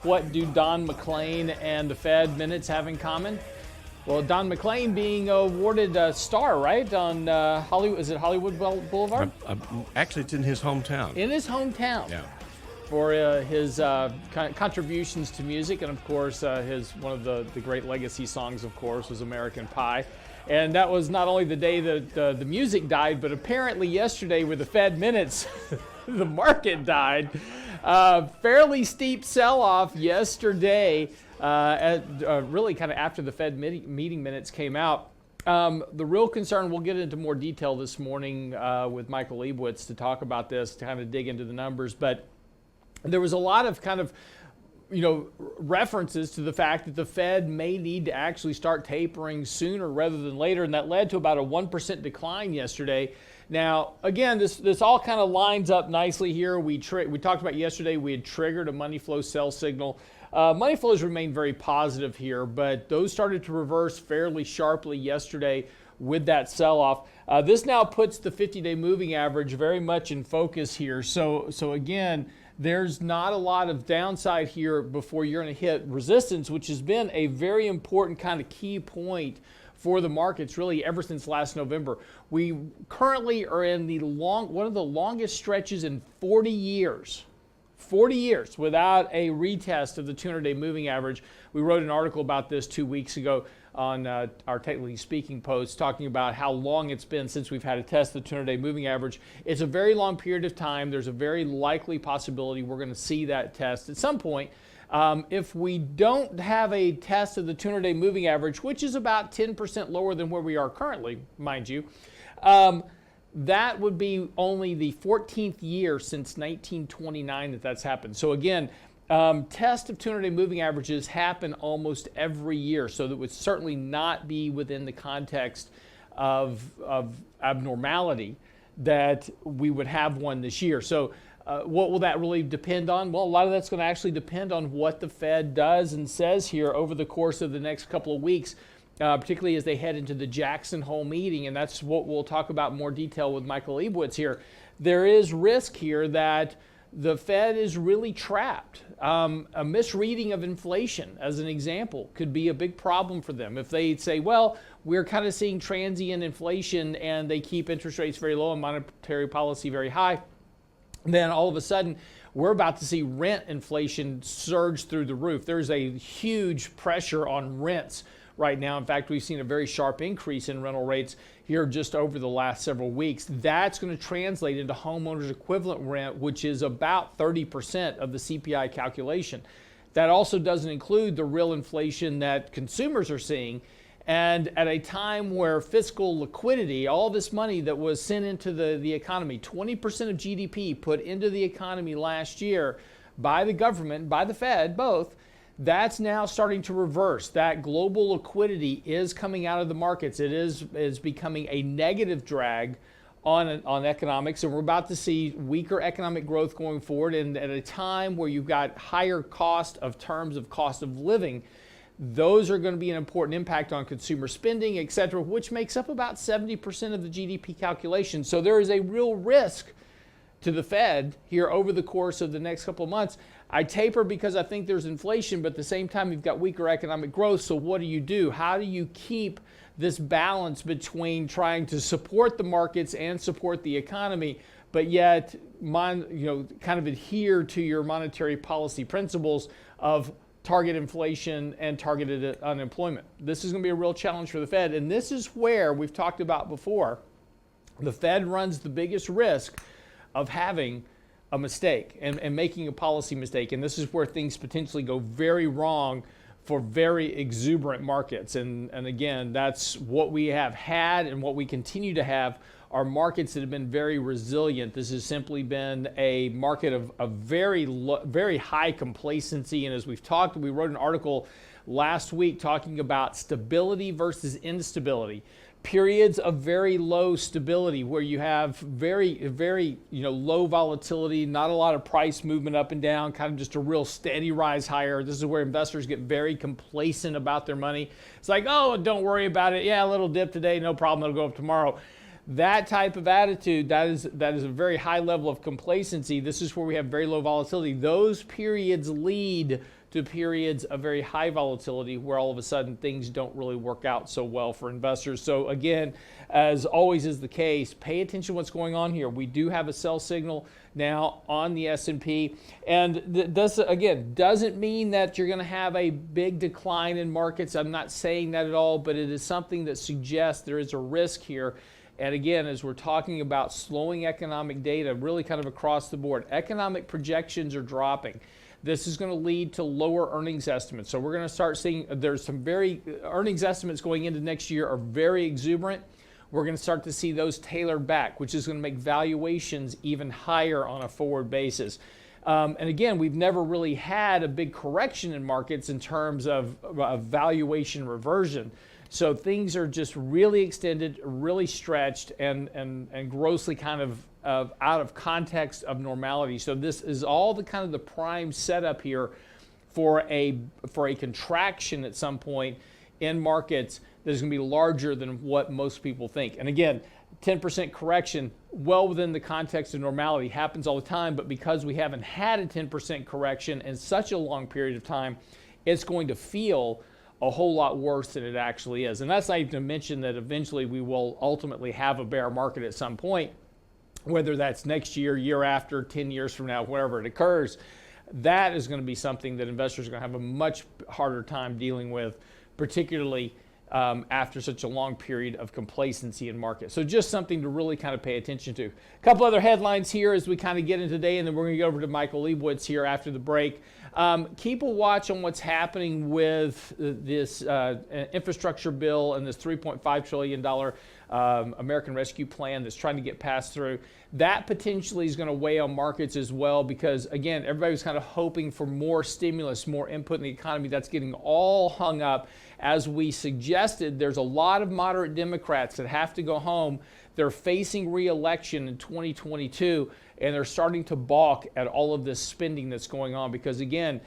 What do Don McLean and the Fed minutes have in common? Well, Don McLean being awarded a star, right, on Hollywood, is it Hollywood Boulevard? Actually, it's in his hometown. In his hometown. Yeah. For his contributions to music, and of course, one of the great legacy songs, of course, was American Pie. And that was not only the day that the music died, but apparently yesterday with the Fed minutes, the market died. Fairly steep sell-off yesterday, really kind of after the Fed meeting minutes came out. The real concern, we'll get into more detail this morning with Michael Lebowitz to talk about this, to kind of dig into the numbers, but there was a lot of kind of references to the fact that the Fed may need to actually start tapering sooner rather than later, and that led to about a 1% decline yesterday. Now, again, this all kind of lines up nicely here. We talked about yesterday, we had triggered a money flow sell signal. Money flows remained very positive here, but those started to reverse fairly sharply yesterday with that sell-off. This now puts the 50-day moving average very much in focus here. So again, there's not a lot of downside here before you're going to hit resistance, which has been a very important kind of key point for the markets really ever since last November. We currently are in one of the longest stretches in 40 years. 40 years without a retest of the 200-day moving average. We wrote an article about this 2 weeks ago on our Technically Speaking post, talking about how long it's been since we've had a test of the 200-day moving average. It's a very long period of time. There's a very likely possibility we're going to see that test at some point. If we don't have a test of the 200-day moving average, which is about 10% lower than where we are currently, mind you, that would be only the 14th year since 1929 that's happened. So again, test of 200-day moving averages happen almost every year, so that would certainly not be within the context of abnormality that we would have one this year. So what will that really depend on? Well, a lot of that's going to actually depend on what the Fed does and says here over the course of the next couple of weeks, particularly as they head into the Jackson Hole meeting, and that's what we'll talk about in more detail with Michael Lebowitz here. There is risk here that the Fed is really trapped. A misreading of inflation, as an example, could be a big problem for them. If they say, well, we're kind of seeing transient inflation and they keep interest rates very low and monetary policy very high, then all of a sudden we're about to see rent inflation surge through the roof. There's a huge pressure on rents right now. In fact, we've seen a very sharp increase in rental rates here just over the last several weeks. That's going to translate into homeowners equivalent rent, which is about 30% of the CPI calculation. That also doesn't include the real inflation that consumers are seeing. And at a time where fiscal liquidity, all this money that was sent into the economy, 20% of GDP put into the economy last year by the government, by the Fed, both, that's now starting to reverse. That global liquidity is coming out of the markets. It is becoming a negative drag on economics, and we're about to see weaker economic growth going forward. And at a time where you've got higher cost of terms of cost of living, those are going to be an important impact on consumer spending, et cetera, which makes up about 70% of the GDP calculation. So there is a real risk to the Fed here over the course of the next couple of months. I taper because I think there's inflation, but at the same time, you've got weaker economic growth. So what do? How do you keep this balance between trying to support the markets and support the economy, but yet kind of adhere to your monetary policy principles of target inflation and targeted unemployment? This is going to be a real challenge for the Fed. And this is where we've talked about before. The Fed runs the biggest risk of having a mistake and making a policy mistake. And this is where things potentially go very wrong for very exuberant markets. And again, that's what we have had and what we continue to have are markets that have been very resilient. This has simply been a market of very high complacency. And as we've talked, we wrote an article last week talking about stability versus instability. Periods of very low stability where you have very low volatility, not a lot of price movement up and down, kind of just a real steady rise higher. This is where investors get very complacent about their money. It's like, oh, don't worry about it. Yeah, a little dip today, no problem, it'll go up tomorrow. That type of attitude, that is a very high level of complacency. This is where we have very low volatility. Those periods lead to periods of very high volatility where all of a sudden things don't really work out so well for investors. So again, as always is the case, pay attention to what's going on here. We do have a sell signal now on the S&P, and this again doesn't mean that you're going to have a big decline in markets. I'm not saying that at all, but it is something that suggests there is a risk here. And again, as we're talking about slowing economic data, really kind of across the board, economic projections are dropping. This is going to lead to lower earnings estimates. So we're going to start seeing there's some earnings estimates going into next year are very exuberant. We're going to start to see those tailored back, which is going to make valuations even higher on a forward basis. And again, we've never really had a big correction in markets in terms of valuation reversion. So things are just really extended, really stretched, and grossly kind of out of context of normality. So this is all the kind of the prime setup here for a contraction at some point in markets that is going to be larger than what most people think. And again, 10% correction, well within the context of normality, happens all the time, but because we haven't had a 10% correction in such a long period of time, it's going to feel a whole lot worse than it actually is. And that's not even to mention that eventually we will ultimately have a bear market at some point, whether that's next year, year after, 10 years from now, wherever it occurs. That is going to be something that investors are going to have a much harder time dealing with, particularly after such a long period of complacency in markets. So just something to really kind of pay attention to. A couple other headlines here as we kind of get into today, and then we're going to go over to Michael Lebowitz here after the break. Keep a watch on what's happening with this infrastructure bill and this $3.5 trillion American Rescue Plan that's trying to get passed through. That potentially is going to weigh on markets as well because, again, everybody was kind of hoping for more stimulus, more input in the economy. That's getting all hung up. As we suggested, there's a lot of moderate Democrats that have to go home. They're facing re-election in 2022, and they're starting to balk at all of this spending that's going on because, again,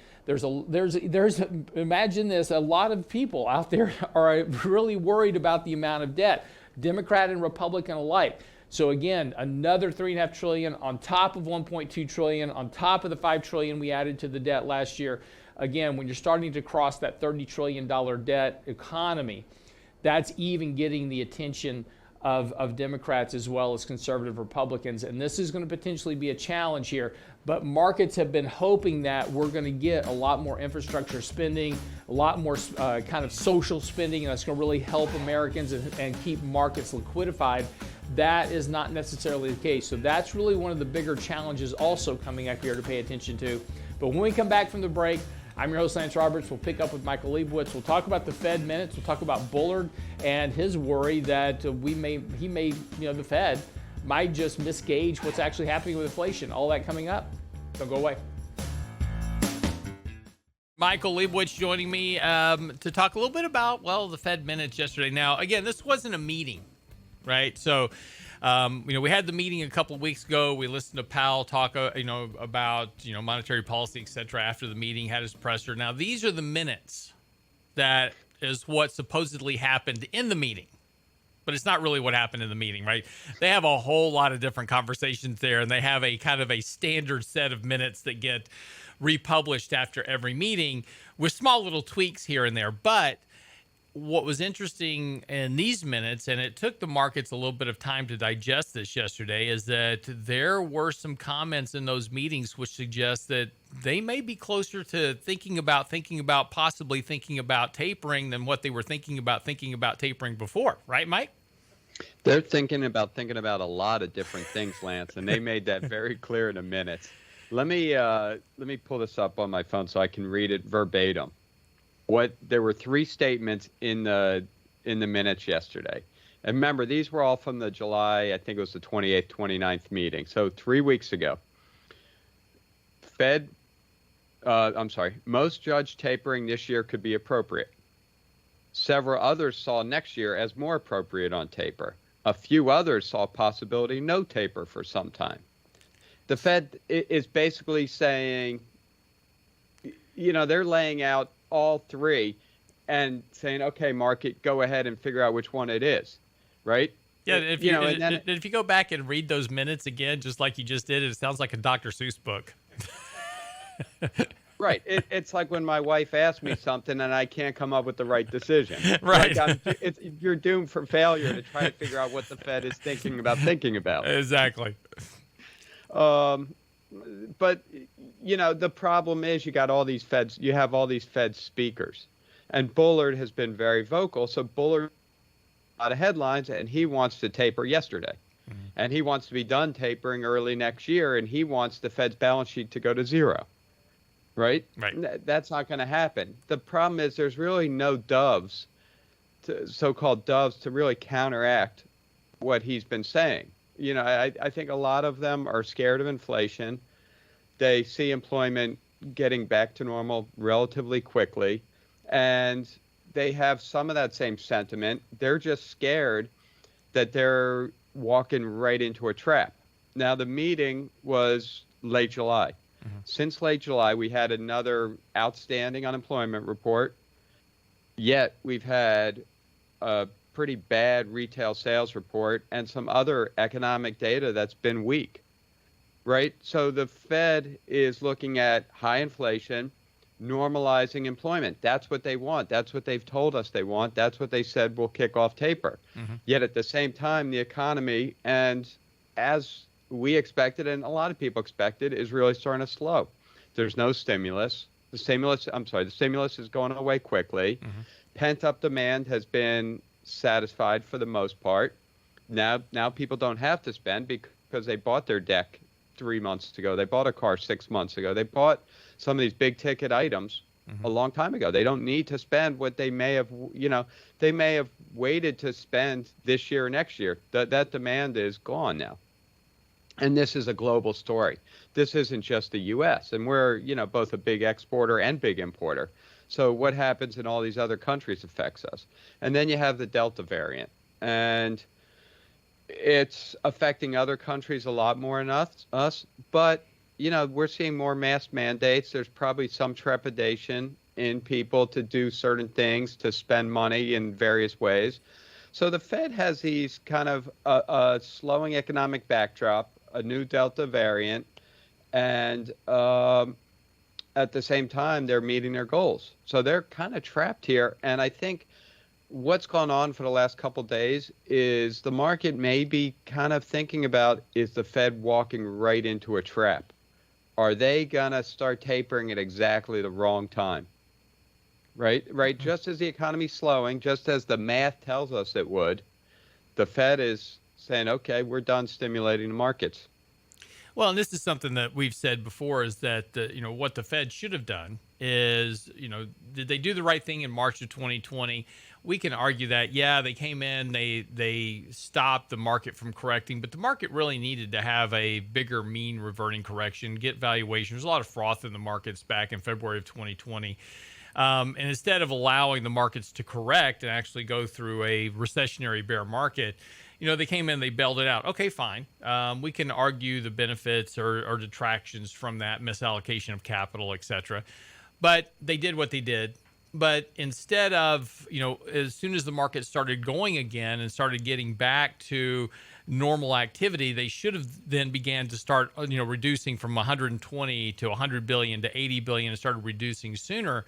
imagine this, a lot of people out there are really worried about the amount of debt, Democrat and Republican alike. So again, another $3.5 trillion on top of $1.2 trillion, on top of the $5 trillion we added to the debt last year. Again, when you're starting to cross that $30 trillion debt economy, that's even getting the attention of Democrats as well as conservative Republicans. And this is going to potentially be a challenge here. But markets have been hoping that we're going to get a lot more infrastructure spending, a lot more kind of social spending, and that's going to really help Americans and keep markets liquidified. That is not necessarily the case. So that's really one of the bigger challenges also coming up here to pay attention to. But when we come back from the break, I'm your host, Lance Roberts. We'll pick up with Michael Lebowitz. We'll talk about the Fed minutes. We'll talk about Bullard and his worry that the Fed might just misgauge what's actually happening with inflation. All that coming up. Don't go away. Michael Lebowitz joining me to talk a little bit about, the Fed minutes yesterday. Now, again, this wasn't a meeting, right? So, we had the meeting a couple of weeks ago. We listened to Powell talk, about, monetary policy, et cetera, after the meeting, had his presser. Now, these are the minutes that is what supposedly happened in the meeting. But it's not really what happened in the meeting, right? They have a whole lot of different conversations there, and they have a kind of a standard set of minutes that get republished after every meeting with small little tweaks here and there. But what was interesting in these minutes, and it took the markets a little bit of time to digest this yesterday, is that there were some comments in those meetings which suggest that they may be closer to possibly thinking about tapering than what they were thinking about tapering before. Right, Mike? They're thinking about a lot of different things, Lance, and they made that very clear in a minute. Let me pull this up on my phone so I can read it verbatim. There were three statements in the minutes yesterday. And remember, these were all from the July, I think it was the 28th, 29th meeting. So 3 weeks ago. Most judged tapering this year could be appropriate. Several others saw next year as more appropriate on taper. A few others saw possibility no taper for some time. The Fed is basically saying, they're laying out all three and saying, okay, market, go ahead and figure out which one it is, right? Yeah, You know, and then if you go back and read those minutes again, just like you just did, it sounds like a Dr. Seuss book. right. It's like when my wife asks me something and I can't come up with the right decision. Right. Like you're doomed for failure to try to figure out what the Fed is thinking about. Exactly. But you know, the problem is you have all these Fed speakers, and Bullard has been very vocal. So Bullard a lot of headlines, and he wants to taper yesterday. And he wants to be done tapering early next year, and he wants the Fed's balance sheet to go to zero. Right? That's not going to happen. The problem is there's really no so-called doves, to really counteract what he's been saying. You know, I think a lot of them are scared of inflation. They see employment getting back to normal relatively quickly, and they have some of that same sentiment. They're just scared that they're walking right into a trap. Now, the meeting was late July. Since late July, we had another outstanding unemployment report, yet we've had a pretty bad retail sales report and some other economic data that's been weak, right? So the Fed is looking at high inflation, normalizing employment. That's what they want. That's what they've told us they want. That's what they said will kick off taper. Yet at the same time, the economy, and as we expected and a lot of people expected, is really starting to slow. There's no stimulus. The stimulus is going away quickly. Pent-up demand has been satisfied for the most part. Now people don't have to spend because they bought their deck 3 months ago. They bought a car 6 months ago. They bought some of these big ticket items a long time ago. They don't need to spend what they may have, they may have waited to spend this year or next year. That demand is gone now. And this is a global story. This isn't just the U.S. And we're, both a big exporter and big importer. So what happens in all these other countries affects us. And then you have the Delta variant. And it's affecting other countries a lot more than us. But, we're seeing more mask mandates. There's probably some trepidation in people to do certain things, to spend money in various ways. So the Fed has these kind of a slowing economic backdrop, a new Delta variant, and at the same time, they're meeting their goals. So they're kind of trapped here. And I think what's gone on for the last couple of days is the market may be kind of thinking about, is the Fed walking right into a trap? Are they going to start tapering at exactly the wrong time? Right? Just as the economy's slowing, just as the math tells us it would, the Fed is saying, okay, we're done stimulating the markets. Well, and this is something that we've said before, is that, what the Fed should have done is, did they do the right thing in March of 2020? We can argue that, yeah, they came in, they stopped the market from correcting, but the market really needed to have a bigger mean reverting correction, get valuation. There's a lot of froth in the markets back in February of 2020. And instead of allowing the markets to correct and actually go through a recessionary bear market, they came in, they bailed it out. Okay, fine. We can argue the benefits or detractions from that misallocation of capital, et cetera. But they did what they did. But instead of, as soon as the market started going again and started getting back to normal activity, they should have then began to start, reducing from 120 to 100 billion to 80 billion and started reducing sooner.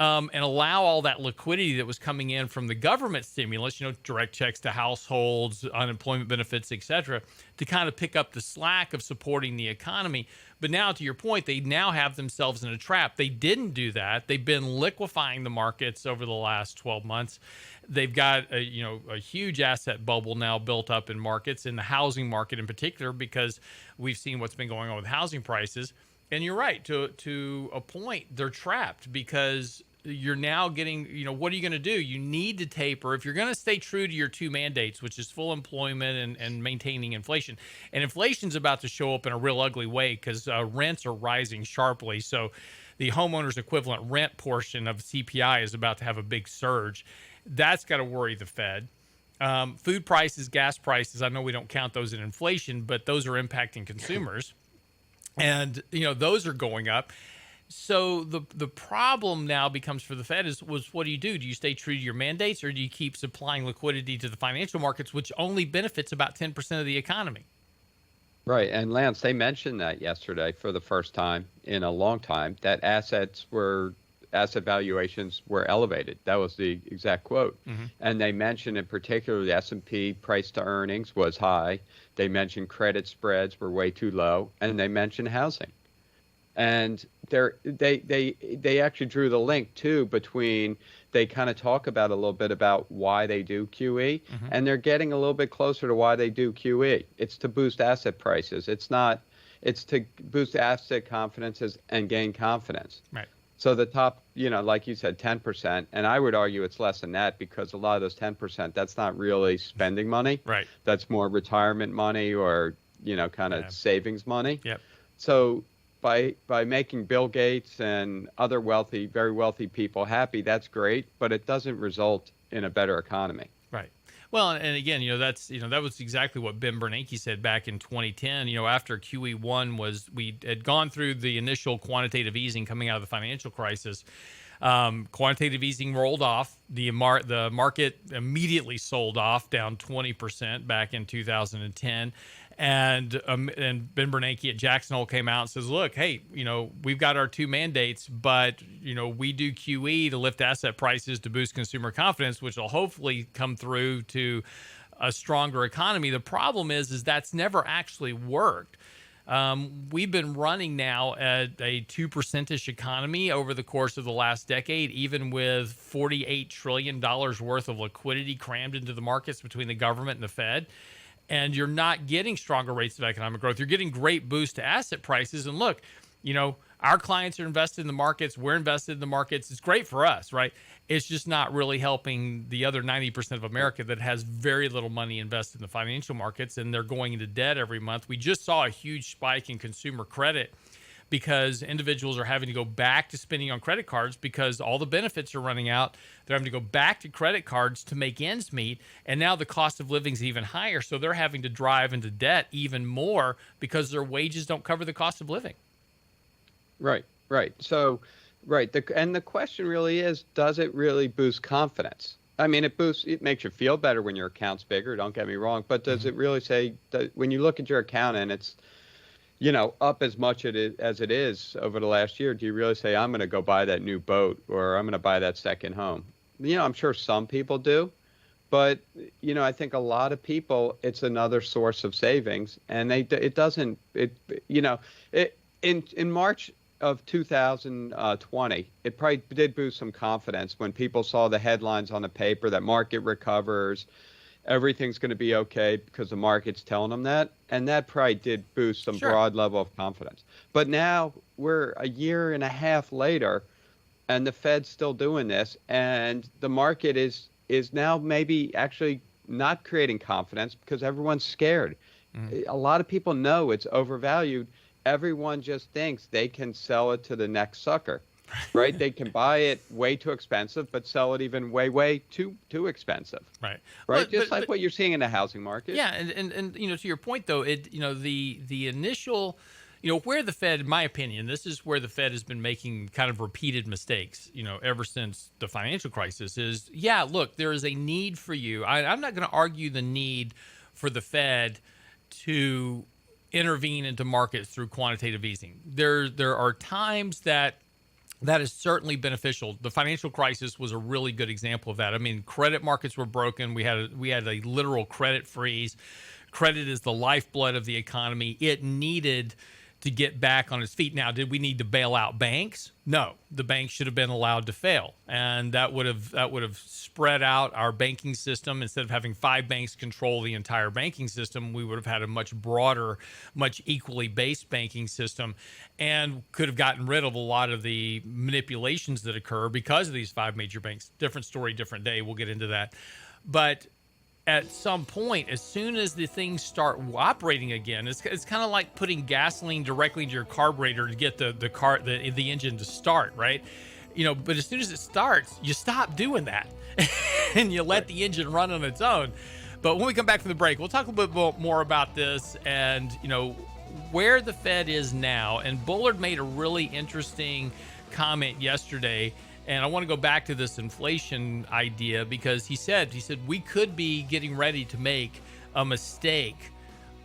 And allow all that liquidity that was coming in from the government stimulus, direct checks to households, unemployment benefits, et cetera, to kind of pick up the slack of supporting the economy. But now, to your point, they now have themselves in a trap. They didn't do that. They've been liquefying the markets over the last 12 months. They've got a huge asset bubble now built up in markets, in the housing market in particular, because we've seen what's been going on with housing prices. And you're right, to a point, they're trapped because you're now getting, what are you going to do? You need to taper. If you're going to stay true to your two mandates, which is full employment and maintaining inflation. And inflation's about to show up in a real ugly way because rents are rising sharply. So the homeowner's equivalent rent portion of CPI is about to have a big surge. That's got to worry the Fed. Food prices, gas prices, I know we don't count those in inflation, but those are impacting consumers. And, those are going up. So the problem now becomes for the Fed was what do you do? Do you stay true to your mandates, or do you keep supplying liquidity to the financial markets, which only benefits about 10% of the economy? Right. And Lance, they mentioned that yesterday for the first time in a long time, that asset valuations were elevated. That was the exact quote. And they mentioned in particular the S&P price to earnings was high. They mentioned credit spreads were way too low, and they mentioned housing. And they actually drew the link too between, they kind of talk about a little bit about why they do QE, and they're getting a little bit closer to why they do QE. It's to boost asset prices. It's to boost asset confidences and gain confidence. Right. So the top, like you said, 10%, and I would argue it's less than that, because a lot of those 10%, that's not really spending money. Right. That's more retirement money or, kind of savings money. Yep. So by making Bill Gates and other very wealthy people happy, that's great, but it doesn't result in a better economy. Right. Well, and again, that was exactly what Ben Bernanke said back in 2010. After QE1 we had gone through the initial quantitative easing coming out of the financial crisis. Quantitative easing rolled off. The market immediately sold off, down 20% back in 2010. And Ben Bernanke at Jackson Hole came out and says, look, hey, we've got our two mandates, but, we do QE to lift asset prices to boost consumer confidence, which will hopefully come through to a stronger economy. The problem is that's never actually worked. We've been running now at a 2%-ish economy over the course of the last decade, even with $48 trillion worth of liquidity crammed into the markets between the government and the Fed. And you're not getting stronger rates of economic growth. You're getting great boost to asset prices. And look, our clients are invested in the markets. We're invested in the markets. It's great for us, right? It's just not really helping the other 90% of America that has very little money invested in the financial markets, and they're going into debt every month. We just saw a huge spike in consumer credit because individuals are having to go back to spending on credit cards because all the benefits are running out. They're having to go back to credit cards to make ends meet. And now the cost of living is even higher. So they're having to drive into debt even more because their wages don't cover the cost of living. Right. So, and the question really is, does it really boost confidence? I mean, it makes you feel better when your account's bigger, don't get me wrong. But does it really say, when you look at your account and it's, up as much as it is over the last year, do you really say, I'm going to go buy that new boat or I'm going to buy that second home? I'm sure some people do, but, I think a lot of people, it's another source of savings, and in March of 2020, it probably did boost some confidence when people saw the headlines on the paper that market recovers, everything's going to be okay because the market's telling them that. And that probably did boost some broad level of confidence. But now we're a year and a half later, and the Fed's still doing this. And the market is now maybe actually not creating confidence because everyone's scared. A lot of people know it's overvalued. Everyone just thinks they can sell it to the next sucker. Right? They can buy it way too expensive, but sell it even way too expensive. Right. Right. Just like what you're seeing in the housing market. Yeah. And to your point, though, the initial, where the Fed, in my opinion, this is where the Fed has been making kind of repeated mistakes, ever since the financial crisis is, look, there is a need for you. I'm not going to argue the need for the Fed to intervene into markets through quantitative easing. There are times that is certainly beneficial. The financial crisis was a really good example of that. I mean, credit markets were broken. We had a literal credit freeze. Credit is the lifeblood of the economy. It needed to get back on its feet. Now, did we need to bail out banks? No, the banks should have been allowed to fail, and that would have spread out our banking system. Instead of having 5 banks control the entire banking system, we would have had a much broader, much equally based banking system, and could have gotten rid of a lot of the manipulations that occur because of these 5 major banks. Different story, different day. We'll get into that, but at some point, as soon as the things start operating again, it's kind of like putting gasoline directly into your carburetor to get the engine to start, right? But as soon as it starts, you stop doing that and you let the engine run on its own. But when we come back from the break, we'll talk a little bit more about this and, where the Fed is now, and Bullard made a really interesting comment yesterday, and I want to go back to this inflation idea because he said we could be getting ready to make a mistake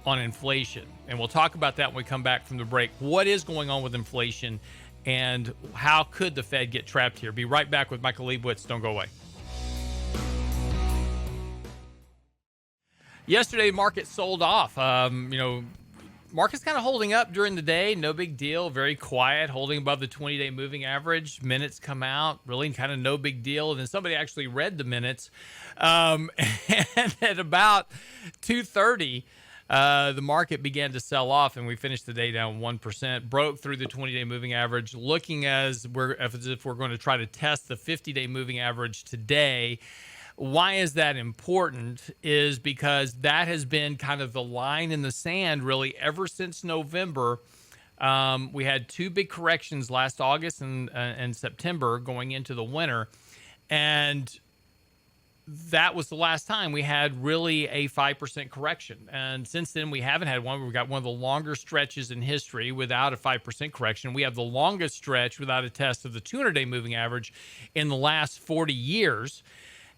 on inflation. And we'll talk about that when we come back from the break. What is going on with inflation and how could the Fed get trapped here? Be right back with Michael Lebowitz. Don't go away. Yesterday, market sold off. Market's kind of holding up during the day. No big deal. Very quiet, holding above the 20-day moving average. Minutes come out. Really kind of no big deal. And then somebody actually read the minutes. And at about 2:30, the market began to sell off, and we finished the day down 1%. Broke through the 20-day moving average, looking as if we're going to try to test the 50-day moving average today. Why is that important? Is because that has been kind of the line in the sand really ever since November. We had two big corrections last August and September going into the winter. And that was the last time we had really a 5% correction. And since then, we haven't had one. We've got one of the longer stretches in history without a 5% correction. We have the longest stretch without a test of the 200-day moving average in the last 40 years.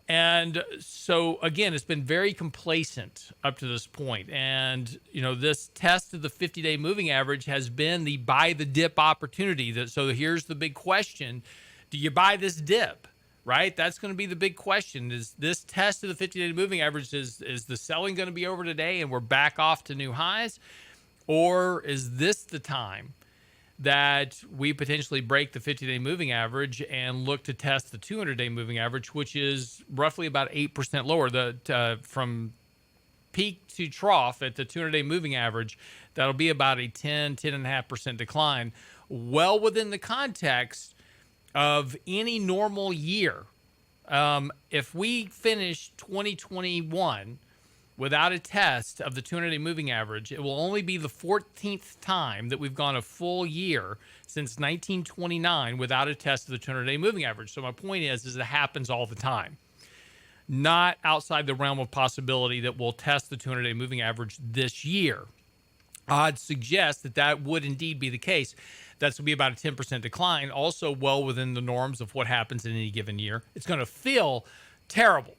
And so, again, it's been very complacent up to this point. And, this test of the 50-day moving average has been the buy the dip opportunity. So here's the big question. Do you buy this dip, right? That's going to be the big question. Is this test of the 50-day moving average, is the selling going to be over today and we're back off to new highs? Or is this the time that we potentially break the 50-day moving average and look to test the 200-day moving average, which is roughly about 8% lower. From peak to trough at the 200-day moving average, that'll be about a 10.5% decline, well within the context of any normal year. If we finish 2021 without a test of the 200-day moving average, it will only be the 14th time that we've gone a full year since 1929 without a test of the 200-day moving average. So my point is it happens all the time. Not outside the realm of possibility that we'll test the 200-day moving average this year. Odds suggest that would indeed be the case. That's going to be about a 10% decline, also well within the norms of what happens in any given year. It's going to feel terrible,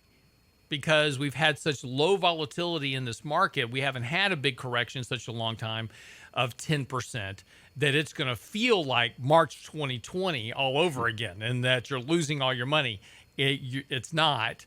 because we've had such low volatility in this market. We haven't had a big correction in such a long time of 10% that it's going to feel like March 2020 all over again and that you're losing all your money. It's not,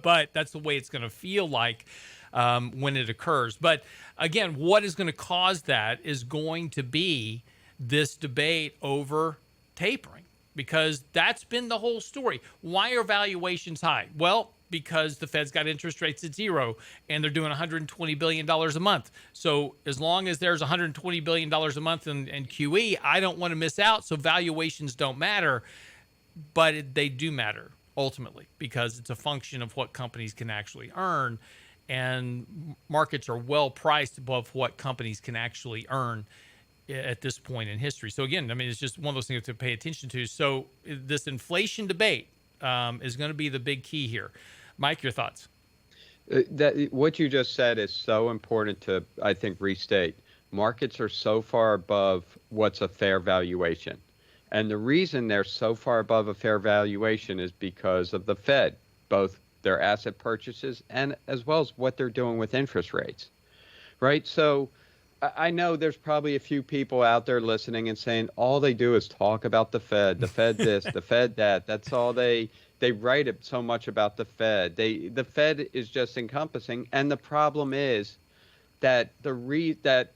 but that's the way it's going to feel like when it occurs. But again, what is going to cause that is going to be this debate over tapering, because that's been the whole story. Why are valuations high? Well, because the Fed's got interest rates at zero and they're doing $120 billion a month. So as long as there's $120 billion a month in QE, I don't want to miss out. So valuations don't matter, but they do matter ultimately because it's a function of what companies can actually earn, and markets are well priced above what companies can actually earn at this point in history. So again, it's just one of those things to pay attention to. So this inflation debate is going to be the big key here. Mike, your thoughts? What you just said is so important to, I think, restate. Markets are so far above what's a fair valuation. And the reason they're so far above a fair valuation is because of the Fed, both their asset purchases and as well as what they're doing with interest rates, right? So I know there's probably a few people out there listening and saying all they do is talk about the Fed this, the Fed that. That's all they write it so much about the Fed. The Fed is just encompassing, and the problem is that that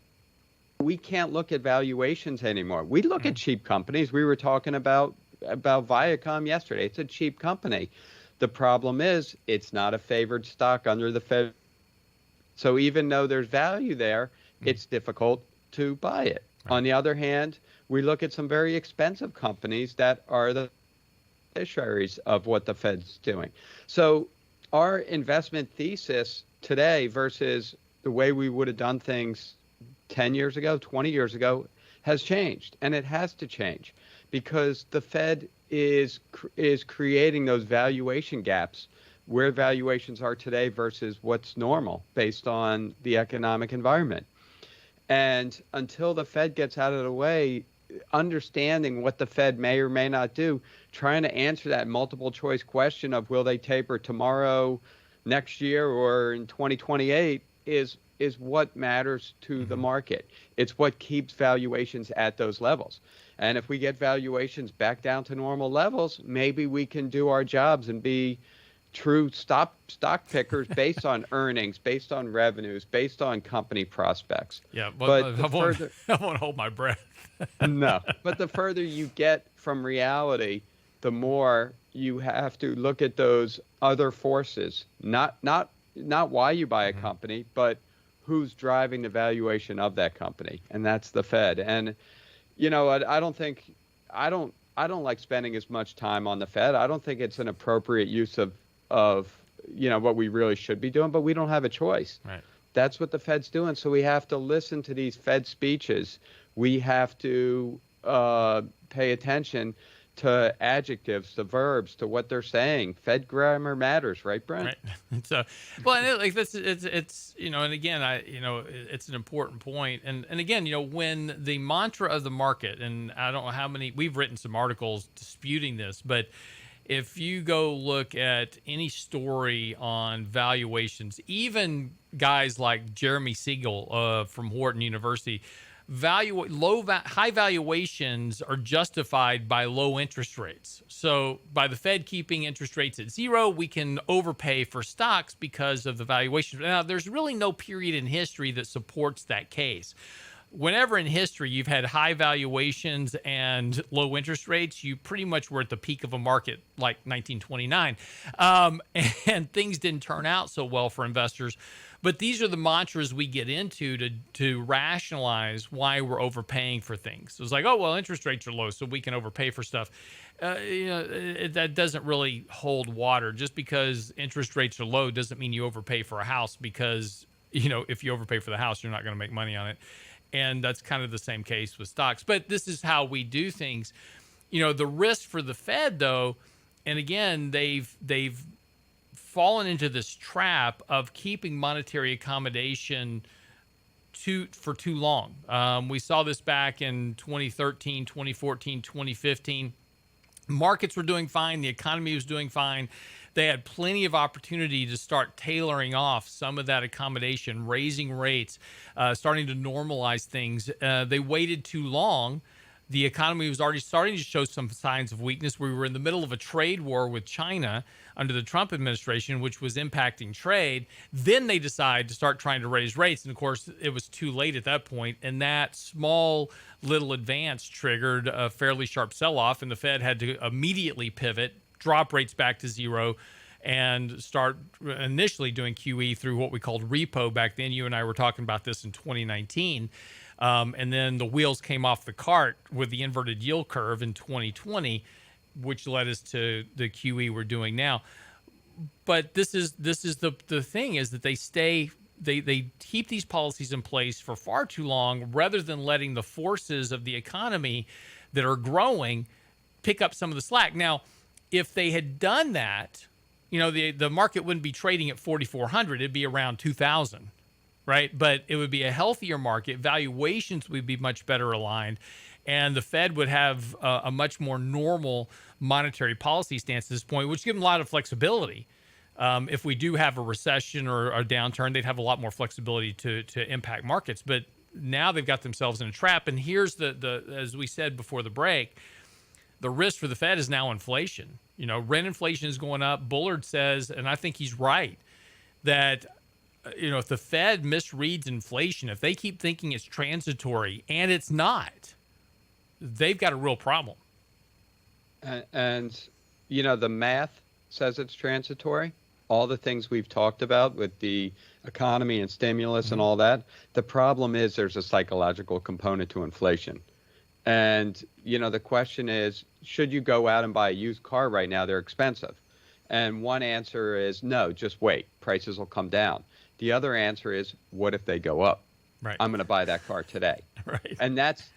we can't look at valuations anymore. We look at cheap companies. We were talking about Viacom yesterday. It's a cheap company. The problem is it's not a favored stock under the Fed. So even though there's value there, it's difficult to buy it. Right. On the other hand, we look at some very expensive companies that are the beneficiaries of what the Fed's doing. So our investment thesis today versus the way we would have done things 10 years ago, 20 years ago, has changed. And it has to change because the Fed is creating those valuation gaps where valuations are today versus what's normal based on the economic environment. And until the Fed gets out of the way, understanding what the Fed may or may not do, trying to answer that multiple choice question of will they taper tomorrow, next year, or in 2028 is what matters to the market. It's what keeps valuations at those levels. And if we get valuations back down to normal levels, maybe we can do our jobs and be true stock pickers based on earnings, based on revenues, based on company prospects. Yeah, but I won't hold my breath. No, but the further you get from reality, the more you have to look at those other forces, not why you buy a company, but who's driving the valuation of that company, and that's the Fed. And I don't like spending as much time on the Fed. I don't think it's an appropriate use of what we really should be doing, but we don't have a choice. Right. That's what the Fed's doing. So we have to listen to these Fed speeches. We have to pay attention to adjectives, to verbs, to what they're saying. Fed grammar matters, right, Brent? Right. So, well, and it's and again, it's an important point. And again, when the mantra of the market, and I don't know how many, we've written some articles disputing this, but if you go look at any story on valuations, even guys like Jeremy Siegel from Wharton University, high valuations are justified by low interest rates. So by the Fed keeping interest rates at zero, we can overpay for stocks because of the valuation. Now, there's really no period in history that supports that case. Whenever in history you've had high valuations and low interest rates, you pretty much were at the peak of a market like 1929. And things didn't turn out so well for investors. But these are the mantras we get into to rationalize why we're overpaying for things. So it's like, oh, well, interest rates are low, so we can overpay for stuff. That doesn't really hold water. Just because interest rates are low doesn't mean you overpay for a house, because, if you overpay for the house, you're not going to make money on it. And that's kind of the same case with stocks. But this is how we do things. The risk for the Fed, though, and again, they've fallen into this trap of keeping monetary accommodation for too long. We saw this back in 2013, 2014, 2015. Markets were doing fine. The economy was doing fine. They had plenty of opportunity to start tailoring off some of that accommodation, raising rates, starting to normalize things. They waited too long. The economy was already starting to show some signs of weakness. We were in the middle of a trade war with China under the Trump administration, which was impacting trade. Then they decided to start trying to raise rates. And of course, it was too late at that point. And that small little advance triggered a fairly sharp sell-off. And the Fed had to immediately pivot, drop rates back to zero, and start initially doing QE through what we called repo back then. You and I were talking about this in 2019. And then the wheels came off the cart with the inverted yield curve in 2020, which led us to the QE we're doing now. But this is the thing, is that they keep these policies in place for far too long, rather than letting the forces of the economy that are growing pick up some of the slack. Now, if they had done that, the market wouldn't be trading at 4,400. It'd be around 2,000. Right. But it would be a healthier market. Valuations would be much better aligned. And the Fed would have a much more normal monetary policy stance at this point, which gives them a lot of flexibility. If we do have a recession or a downturn, they'd have a lot more flexibility to impact markets. But now they've got themselves in a trap. And here's the as we said before the break, the risk for the Fed is now inflation. Rent inflation is going up. Bullard says, and I think he's right, that if the Fed misreads inflation, if they keep thinking it's transitory and it's not, they've got a real problem. And the math says it's transitory. All the things we've talked about with the economy and stimulus and all that. The problem is there's a psychological component to inflation. And, the question is, should you go out and buy a used car right now? They're expensive. And one answer is no, just wait. Prices will come down. The other answer is, what if they go up? Right. I'm going to buy that car today. Right. And that's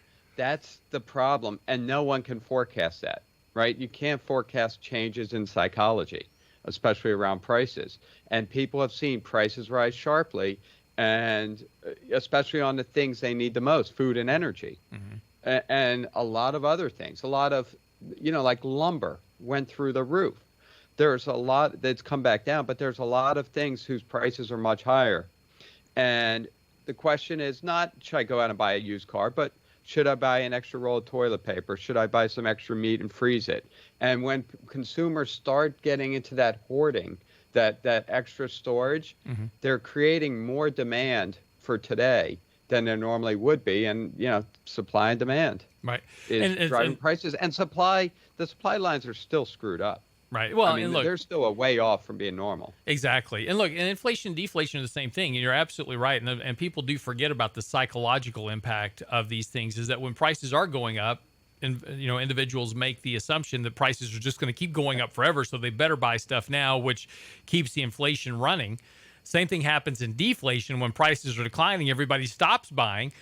the problem. And no one can forecast that, right? You can't forecast changes in psychology, especially around prices. And people have seen prices rise sharply, and especially on the things they need the most, food and energy, and a lot of other things. A lot of, like lumber went through the roof. There's a lot that's come back down, but there's a lot of things whose prices are much higher. And the question is not, should I go out and buy a used car, but should I buy an extra roll of toilet paper? Should I buy some extra meat and freeze it? And when consumers start getting into that hoarding, that extra storage, they're creating more demand for today than there normally would be. And, supply and demand is driving prices. And the supply lines are still screwed up. Right. Well, and look, they're still a way off from being normal. Exactly. And look, and inflation, deflation are the same thing. And you're absolutely right. And people do forget about the psychological impact of these things, is that when prices are going up, and individuals make the assumption that prices are just going to keep going up forever, so they better buy stuff now, which keeps the inflation running. Same thing happens in deflation. When prices are declining, everybody stops buying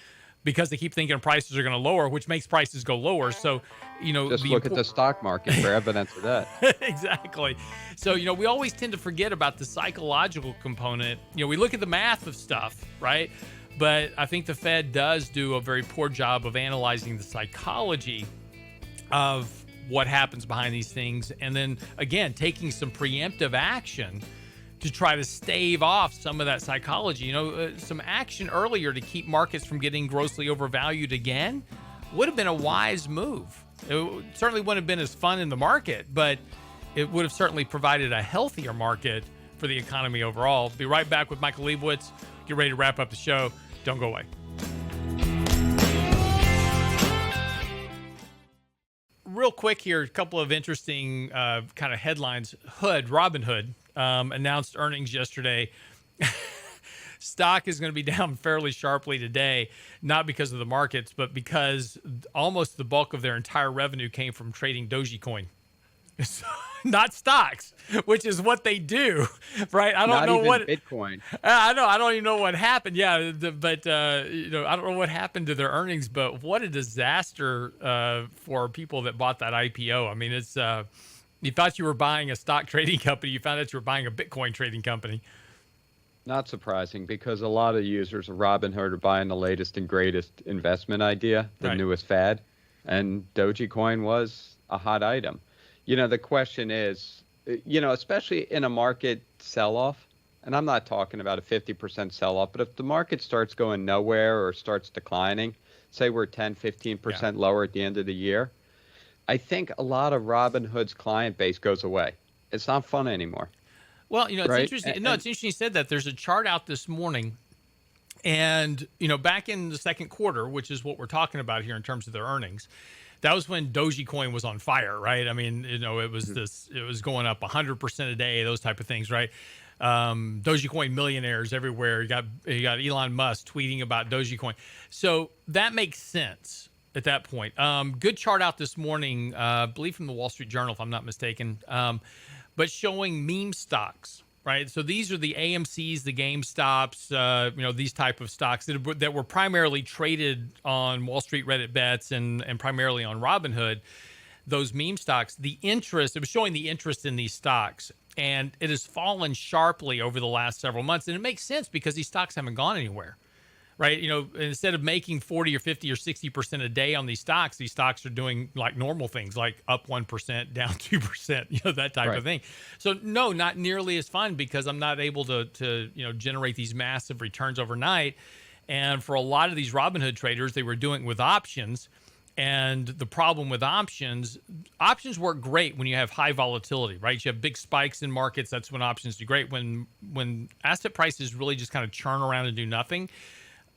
because they keep thinking prices are going to lower, which makes prices go lower. So, just look at the stock market for evidence of that. Exactly. So, we always tend to forget about the psychological component. We look at the math of stuff, right? But I think the Fed does do a very poor job of analyzing the psychology of what happens behind these things. And then, again, taking some preemptive action to try to stave off some of that psychology. Some action earlier to keep markets from getting grossly overvalued again would have been a wise move. It certainly wouldn't have been as fun in the market, but it would have certainly provided a healthier market for the economy overall. Be right back with Michael Lebowitz. Get ready to wrap up the show. Don't go away. Real quick here, a couple of interesting kind of headlines. Robinhood announced earnings yesterday. Stock is going to be down fairly sharply today, not because of the markets, but because almost the bulk of their entire revenue came from trading Dogecoin. Not stocks, which is what they do, right? I don't know what Bitcoin. I don't even know what happened. Yeah, but I don't know what happened to their earnings. But what a disaster for people that bought that IPO. I mean, it's you thought you were buying a stock trading company, you found out you were buying a Bitcoin trading company. Not surprising, because a lot of users of Robinhood are buying the latest and greatest investment idea, the newest fad, and Dogecoin was a hot item. The question is, especially in a market sell-off, and I'm not talking about a 50% sell-off, but if the market starts going nowhere or starts declining, say we're 10, 15% lower at the end of the year, I think a lot of Robinhood's client base goes away. It's not fun anymore. Well, it's interesting. It's interesting you said that. There's a chart out this morning, and, back in the second quarter, which is what we're talking about here in terms of their earnings, that was when Dogecoin was on fire, right? I mean, it was it was going up 100% a day, those type of things, right? Dogecoin millionaires everywhere. You got Elon Musk tweeting about Dogecoin. So that makes sense at that point. Good chart out this morning, I believe from the Wall Street Journal, if I'm not mistaken, but showing meme stocks, right? So these are the AMCs, the GameStops, these type of stocks that were primarily traded on Wall Street Reddit bets and primarily on Robinhood. Those meme stocks, it was showing the interest in these stocks, and it has fallen sharply over the last several months. And it makes sense because these stocks haven't gone anywhere, right? Instead of making 40 or 50 or 60% a day on these stocks are doing like normal things, like up 1%, down 2%, that type of thing. So no, not nearly as fun, because I'm not able to generate these massive returns overnight. And for a lot of these Robinhood traders, they were doing it with options. And the problem with options work great when you have high volatility, right? You have big spikes in markets. That's when options do great. When asset prices really just kind of churn around and do nothing,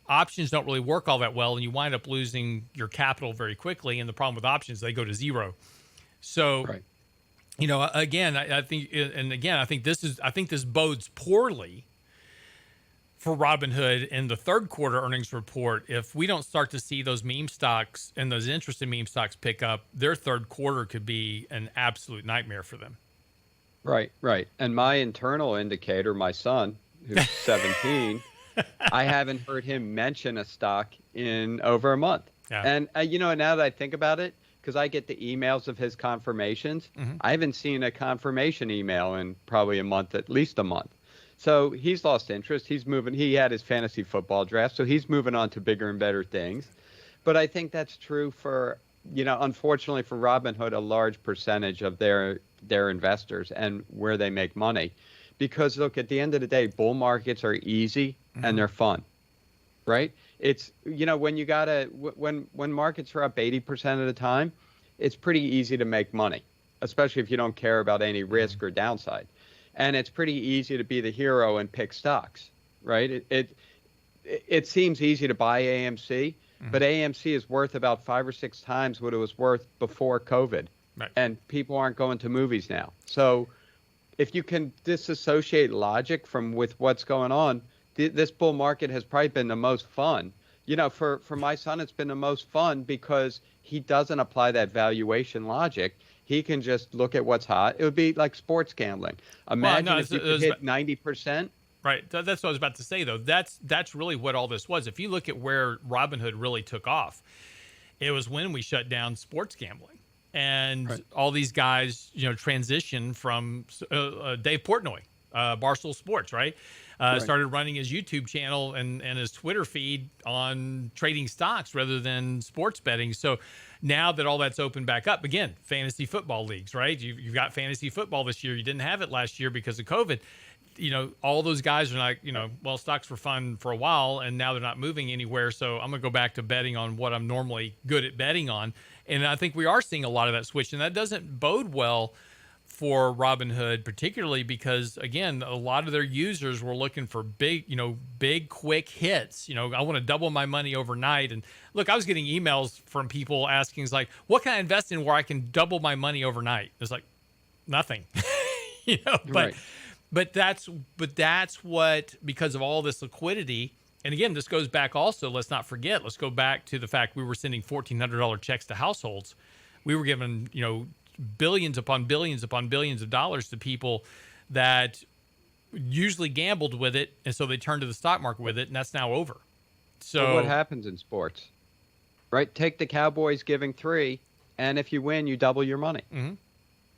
options don't really work all that well, and you wind up losing your capital very quickly. And the problem with options, they go to zero. So, again, I think this bodes poorly for Robinhood in the third quarter earnings report. If we don't start to see those meme stocks and those interest in meme stocks pick up, their third quarter could be an absolute nightmare for them. Right. And my internal indicator, my son, who's 17, I haven't heard him mention a stock in over a month. Yeah. And, now that I think about it, because I get the emails of his confirmations, I haven't seen a confirmation email in probably a month, at least a month. So he's lost interest. He's moving. He had his fantasy football draft, so he's moving on to bigger and better things. But I think that's true for, unfortunately for Robinhood, a large percentage of their investors and where they make money. Because look, at the end of the day, bull markets are easy and they're fun, right? It's, when when markets are up 80% of the time, it's pretty easy to make money, especially if you don't care about any risk or downside. And it's pretty easy to be the hero and pick stocks, right? It seems easy to buy AMC, but AMC is worth about 5 or 6 times what it was worth before COVID. Right. And people aren't going to movies now. So if you can disassociate logic with what's going on, this bull market has probably been the most fun. For my son, it's been the most fun because he doesn't apply that valuation logic. He can just look at what's hot. It would be like sports gambling. Imagine if you could hit 90%. Right. That's what I was about to say, though. That's really what all this was. If you look at where Robinhood really took off, it was when we shut down sports gambling. And all these guys, transition from Dave Portnoy, Barstool Sports, right? Started running his YouTube channel and his Twitter feed on trading stocks rather than sports betting. So now that all that's opened back up, again, fantasy football leagues, right? You've got fantasy football this year. You didn't have it last year because of COVID. All those guys are like, well, stocks were fun for a while and now they're not moving anywhere. So I'm going to go back to betting on what I'm normally good at betting on. And I think we are seeing a lot of that switch, and that doesn't bode well for Robinhood, particularly because, again, a lot of their users were looking for big quick hits. I want to double my money overnight. And look, I was getting emails from people asking, like, what can I invest in where I can double my money overnight? It's like, nothing, but that's what, because of all this liquidity. And again, this goes back also, let's not forget, let's go back to the fact we were sending $1,400 checks to households. We were giving, billions upon billions upon billions of dollars to people that usually gambled with it. And so they turned to the stock market with it, and that's now over. So what happens in sports, right? Take the Cowboys giving 3, and if you win, you double your money. Mm-hmm.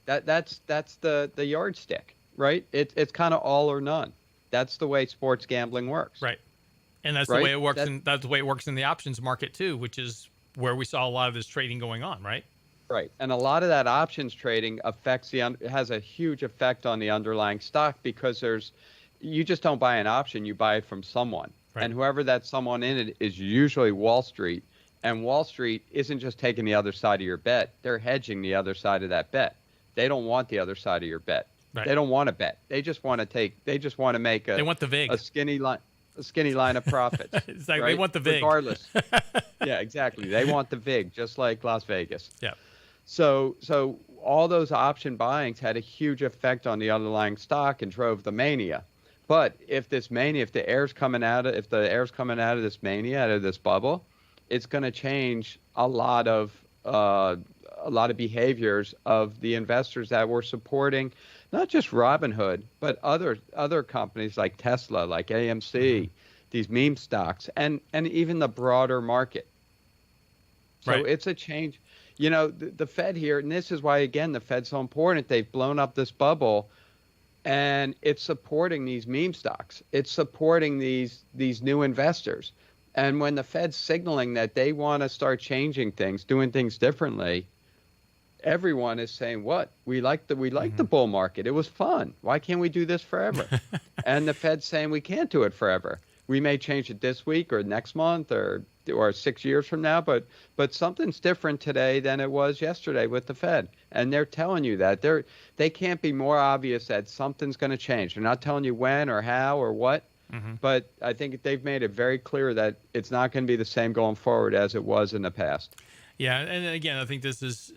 That's the yardstick, right? It's kind of all or none. That's the way sports gambling works. Right. And that's the way it works. That's the way it works in the options market too, which is where we saw a lot of this trading going on, right? Right. And a lot of that options trading has a huge effect on the underlying stock because you just don't buy an option, you buy it from someone. Right. And whoever that someone in it is usually Wall Street. And Wall Street isn't just taking the other side of your bet, they're hedging the other side of that bet. They don't want the other side of your bet. Right. They don't want to bet. They just want to make they want the VIG. A skinny line of profits. It's like right? They want the VIG. Regardless. Yeah, exactly. They want the VIG, just like Las Vegas. Yeah. So all those option buyings had a huge effect on the underlying stock and drove the mania. But if the air's coming out of this mania, out of this bubble, it's going to change a lot of behaviors of the investors that were supporting not just Robinhood, but other companies like Tesla, like AMC, these meme stocks, and even the broader market. So It's a change. The Fed here, and this is why, again, the Fed's so important. They've blown up this bubble, and it's supporting these meme stocks. It's supporting these new investors. And when the Fed's signaling that they want to start changing things, doing things differently, everyone is saying, what? We like the bull market. It was fun. Why can't we do this forever? And the Fed's saying we can't do it forever. We may change it this week or next month or 6 years from now, but something's different today than it was yesterday with the Fed. And they're telling you that. They can't be more obvious that something's going to change. They're not telling you when or how or what, but I think they've made it very clear that it's not going to be the same going forward as it was in the past. Yeah, and again, I think this is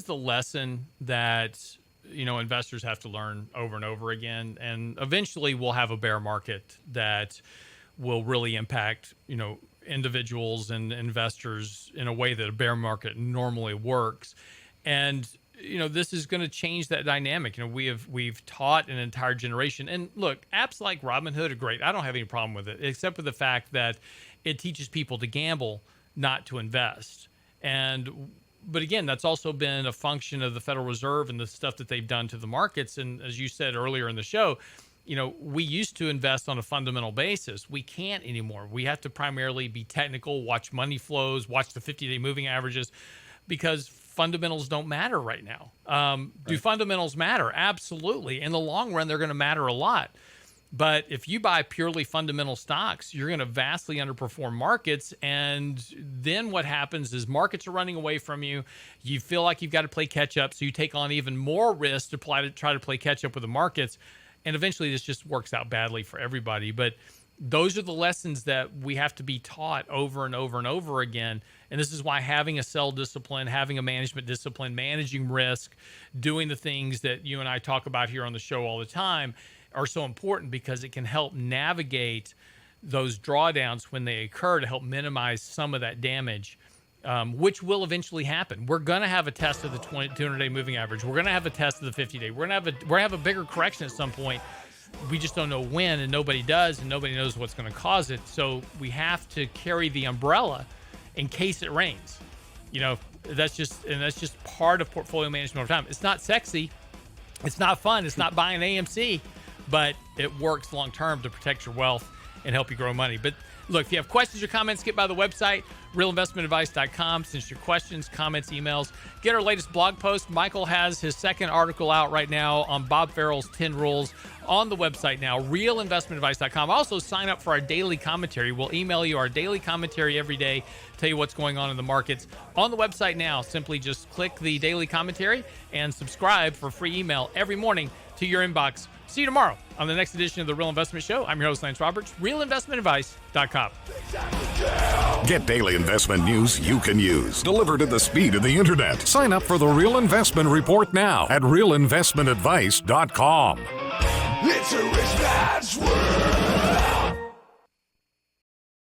the lesson that investors have to learn over and over again, and eventually we'll have a bear market that will really impact individuals and investors in a way that a bear market normally works, and this is going to change that dynamic. We've taught an entire generation, and look, apps like Robinhood are great. I don't have any problem with it, except for the fact that it teaches people to gamble, not to invest. But again, that's also been a function of the Federal Reserve and the stuff that they've done to the markets. And as you said earlier in the show, we used to invest on a fundamental basis. We can't anymore. We have to primarily be technical, watch money flows, watch the 50-day moving averages, because fundamentals don't matter right now. Do fundamentals matter? Absolutely. In the long run, they're going to matter a lot. But if you buy purely fundamental stocks, you're going to vastly underperform markets. And then what happens is markets are running away from you. You feel like you've got to play catch up. So you take on even more risk to try to play catch up with the markets. And eventually this just works out badly for everybody. But those are the lessons that we have to be taught over and over and over again. And this is why having a sell discipline, having a management discipline, managing risk, doing the things that you and I talk about here on the show all the time are so important, because it can help navigate those drawdowns when they occur to help minimize some of that damage, which will eventually happen. We're going to have a test of the 200-day moving average. We're going to have a test of the 50-day. We're going to have a bigger correction at some point. We just don't know when, and nobody does, and nobody knows what's going to cause it. So we have to carry the umbrella in case it rains. That's just part of portfolio management over time. It's not sexy. It's not fun. It's not buying AMC. But it works long term to protect your wealth and help you grow money. But look, if you have questions or comments, get by the website, realinvestmentadvice.com. Send your questions, comments, emails. Get our latest blog post. Michael has his second article out right now on Bob Farrell's 10 rules on the website now, realinvestmentadvice.com. Also, sign up for our daily commentary. We'll email you our daily commentary every day, tell you what's going on in the markets. On the website now, simply just click the daily commentary and subscribe for free email every morning to your inbox. See you tomorrow on the next edition of The Real Investment Show. I'm your host, Lance Roberts, realinvestmentadvice.com. Get daily investment news you can use, delivered at the speed of the internet. Sign up for the Real Investment Report now at realinvestmentadvice.com. It's a rich man's world.